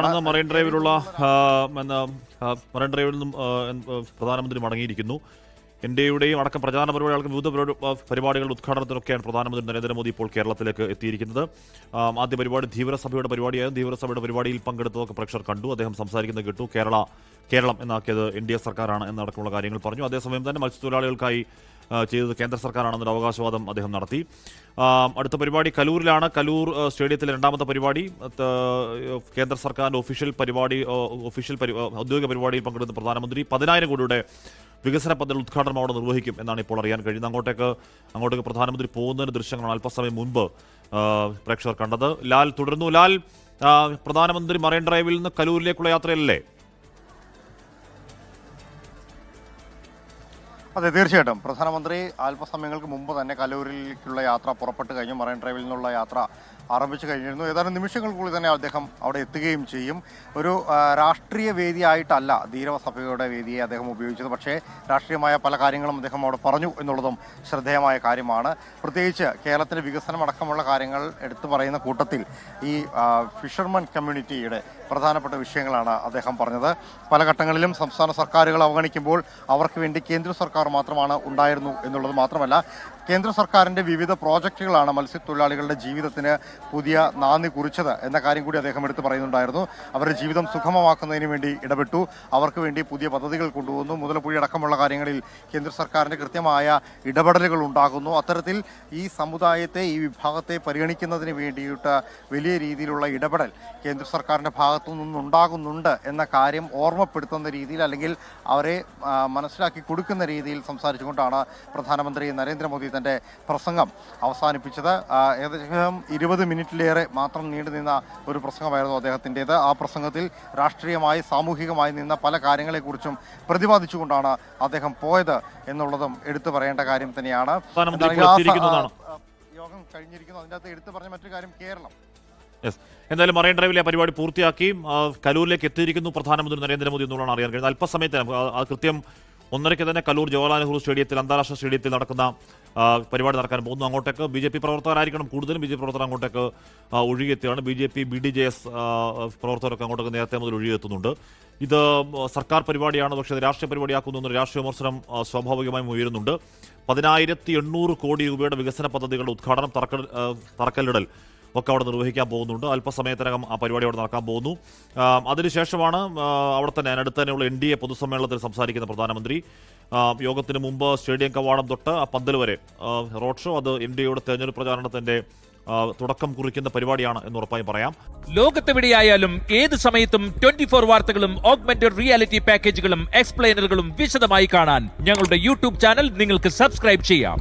കാണുന്ന marine ഡ്രൈവിലുള്ള marine ഡ്രൈവിൽ നിന്നും പ്രധാനമന്ത്രി മടങ്ങിയിരിക്കുന്നു. ഇന്ത്യയുടെയും അടക്കം പ്രചാരണ പരിപാടികൾക്ക് വിവിധ പരിപാടികളുടെ ഉദ്ഘാടനത്തിനൊക്കെയാണ് പ്രധാനമന്ത്രി നരേന്ദ്രമോദി ഇപ്പോൾ കേരളത്തിലേക്ക് എത്തിയിരിക്കുന്നത്. ആദ്യ പരിപാടി ധീവരസഭയുടെ പരിപാടിയായിരുന്നു. ധീവരസഭയുടെ പരിപാടിയിൽ പങ്കെടുത്തതൊക്കെ പ്രേക്ഷകർ കണ്ടു. അദ്ദേഹം സംസാരിക്കുന്നത് കേട്ടു. കേരളം എന്നാക്കിയത് NDA സർക്കാരാണ് എന്നടക്കമുള്ള കാര്യങ്ങൾ പറഞ്ഞു. അതേസമയം തന്നെ മത്സ്യത്തൊഴിലാളികൾക്കായി ചെയ്തത് കേന്ദ്ര സർക്കാരാണെന്നൊരു അവകാശവാദം അദ്ദേഹം നടത്തി. അടുത്ത പരിപാടി കലൂരിലാണ്. കലൂർ സ്റ്റേഡിയത്തിലെ രണ്ടാമത്തെ പരിപാടി കേന്ദ്ര സർക്കാരിൻ്റെ ഔദ്യോഗിക പരിപാടിയിൽ പങ്കെടുത്ത പ്രധാനമന്ത്രി 10,000 കോടിയുടെ വികസന പദ്ധതി ഉദ്ഘാടനം അവിടെ നിർവഹിക്കും എന്നാണ് ഇപ്പോൾ അറിയാൻ കഴിയുന്നത്. അങ്ങോട്ടേക്ക് പ്രധാനമന്ത്രി പോകുന്നതിന് ദൃശ്യങ്ങളാണ് അല്പസമയം മുൻപ് പ്രേക്ഷകർ കണ്ടത്. ലാൽ തുടരുന്നു. ലാൽ, പ്രധാനമന്ത്രി മറൈൻ ഡ്രൈവിൽ നിന്ന് കലൂരിലേക്കുള്ള യാത്രയല്ലേ? അതെ, തീർച്ചയായിട്ടും. പ്രധാനമന്ത്രി അല്പസമയങ്ങൾക്ക് മുമ്പ് തന്നെ കലൂരിലേക്കുള്ള യാത്ര പുറപ്പെട്ടു കഴിഞ്ഞു. മറൈൻ ഡ്രൈവിൽ നിന്നുള്ള യാത്ര ആരംഭിച്ചു കഴിഞ്ഞിരുന്നു. ഏതാനും നിമിഷങ്ങൾക്കുള്ളിൽ തന്നെ അദ്ദേഹം അവിടെ എത്തുകയും ചെയ്യും. ഒരു രാഷ്ട്രീയ വേദിയായിട്ടല്ല ധീരസഭയുടെ വേദിയെ അദ്ദേഹം ഉപയോഗിച്ചത്. പക്ഷേ രാഷ്ട്രീയമായ പല കാര്യങ്ങളും അദ്ദേഹം അവിടെ പറഞ്ഞു എന്നുള്ളതും ശ്രദ്ധേയമായ കാര്യമാണ്. പ്രത്യേകിച്ച് കേരളത്തിലെ വികസനം അടക്കമുള്ള കാര്യങ്ങൾ എടുത്തു പറയുന്ന കൂട്ടത്തിൽ ഈ ഫിഷർമൻ കമ്മ്യൂണിറ്റിയുടെ പ്രധാനപ്പെട്ട വിഷയങ്ങളാണ് അദ്ദേഹം പറഞ്ഞത്. പല ഘട്ടങ്ങളിലും സംസ്ഥാന സർക്കാരുകൾ അവഗണിക്കുമ്പോൾ അവർക്ക് വേണ്ടി കേന്ദ്ര സർക്കാർ മാത്രമാണ് ഉണ്ടായിരുന്നു എന്നുള്ളത് മാത്രമല്ല, കേന്ദ്ര സർക്കാരിൻ്റെ വിവിധ പ്രോജക്റ്റുകളാണ് മത്സ്യത്തൊഴിലാളികളുടെ ജീവിതത്തിന് പുതിയ നാന്ദി കുറിച്ചത് എന്ന കാര്യം കൂടി അദ്ദേഹം എടുത്തു പറയുന്നുണ്ടായിരുന്നു. അവരുടെ ജീവിതം സുഗമമാക്കുന്നതിന് വേണ്ടി ഇടപെട്ടു. അവർക്ക് വേണ്ടി പുതിയ പദ്ധതികൾ കൊണ്ടുവന്നു. മുതലപ്പുഴി അടക്കമുള്ള കാര്യങ്ങളിൽ കേന്ദ്ര സർക്കാരിൻ്റെ കൃത്യമായ ഇടപെടലുകൾ ഉണ്ടാകുന്നു. അത്തരത്തിൽ ഈ സമുദായത്തെ, ഈ വിഭാഗത്തെ പരിഗണിക്കുന്നതിന് വേണ്ടിയിട്ട് വലിയ രീതിയിലുള്ള ഇടപെടൽ കേന്ദ്ര സർക്കാരിൻ്റെ ഭാഗത്തു നിന്നുണ്ടാകുന്നുണ്ട് എന്ന കാര്യം ഓർമ്മപ്പെടുത്തുന്ന രീതിയിൽ, അല്ലെങ്കിൽ അവരെ മനസ്സിലാക്കി കൊടുക്കുന്ന രീതിയിൽ സംസാരിച്ചുകൊണ്ടാണ് പ്രധാനമന്ത്രി നരേന്ദ്രമോദി തന്റെ പ്രസംഗം അവസാനിപ്പിച്ചത്. ഏകദേശം 20 മിനിറ്റിലേറെ മാത്രം നീണ്ടുനിന്ന ഒരു പ്രസംഗമായിരുന്നു അദ്ദേഹത്തിൻ്റെത്. ആ പ്രസംഗത്തിൽ രാഷ്ട്രീയമായി, സാമൂഹികമായി നിന്ന പല കാര്യങ്ങളെക്കുറിച്ചും പ്രതിപാദിച്ചുകൊണ്ടാണ് അദ്ദേഹം പോയത് എന്നുള്ളതും എടുത്തു പറയേണ്ട കാര്യം തന്നെയാണ്. യോഗം കഴിഞ്ഞിരിക്കുന്നു. അതിൻ്റെ അകത്ത് എടുത്തു പറഞ്ഞ മറ്റൊരു കാര്യം കേരളം. എന്തായാലും മറൈൻ ഡ്രൈവിലെ പരിപാടി പൂർത്തിയാക്കി കലൂരിലേക്ക് എത്തിയിരിക്കുന്നു പ്രധാനമന്ത്രി നരേന്ദ്രമോദി എന്നുള്ളതാണ് അറിയാൻ കഴിയുന്നത്. അല്പസമയത്തിന് കൃത്യം 1:30 തന്നെ കലൂർ ജവഹർലാൽ നെഹ്റു സ്റ്റേഡിയത്തിൽ, അന്താരാഷ്ട്ര സ്റ്റേഡിയത്തിൽ നടക്കുന്ന പരിപാടി നടക്കാൻ പോകുന്നു. അങ്ങോട്ടേക്ക് BJP പ്രവർത്തകരായിരിക്കണം കൂടുതലും. BJP പ്രവർത്തകർ അങ്ങോട്ടേക്ക് ഒഴുകിയെത്തുകയാണ്. BJP BDJS പ്രവർത്തകരൊക്കെ അങ്ങോട്ടേക്ക് നേരത്തെ മുതൽ ഒഴുകിയെത്തുന്നുണ്ട്. ഇത് സർക്കാർ പരിപാടിയാണ്, പക്ഷേ ഇത് രാഷ്ട്രീയ പരിപാടിയാക്കുന്നു എന്നൊരു രാഷ്ട്രീയ വിമർശനം സ്വാഭാവികമായും ഉയരുന്നുണ്ട്. 10,800 കോടി രൂപയുടെ വികസന പദ്ധതികളുടെ ഉദ്ഘാടനം, തറക്കല്ലിടൽ ഒക്കെ അവിടെ നിർവഹിക്കാൻ പോകുന്നുണ്ട്. അല്പസമയത്തിനകം ആ പരിപാടി അവിടെ നടക്കാൻ പോകുന്നു. അതിനുശേഷമാണ് അവിടെ തന്നെ അടുത്ത് തന്നെയുള്ള NDA പൊതുസമ്മേളനത്തിൽ സംസാരിക്കുന്ന പ്രധാനമന്ത്രി. യോഗത്തിന് മുമ്പ് സ്റ്റേഡിയം കവാടം തൊട്ട് ആ പന്തൽ വരെ റോഡ് ഷോ, അത് NDAയുടെ തെരഞ്ഞെടുപ്പ് പ്രചാരണത്തിന്റെ തുടക്കം കുറിക്കുന്ന പരിപാടിയാണ് എന്ന് ഉറപ്പായും പറയാം. ലോകത്തെവിടെയായാലും ഏത് സമയത്തും 24 വാർത്തകളും ഓഗ്മെന്റഡ് റിയാലിറ്റി പാക്കേജുകളും എക്സ്പ്ലെയിനറുകളും വിശദമായി കാണാൻ ഞങ്ങളുടെ YouTube ചാനൽ നിങ്ങൾക്ക് സബ്സ്ക്രൈബ് ചെയ്യാം.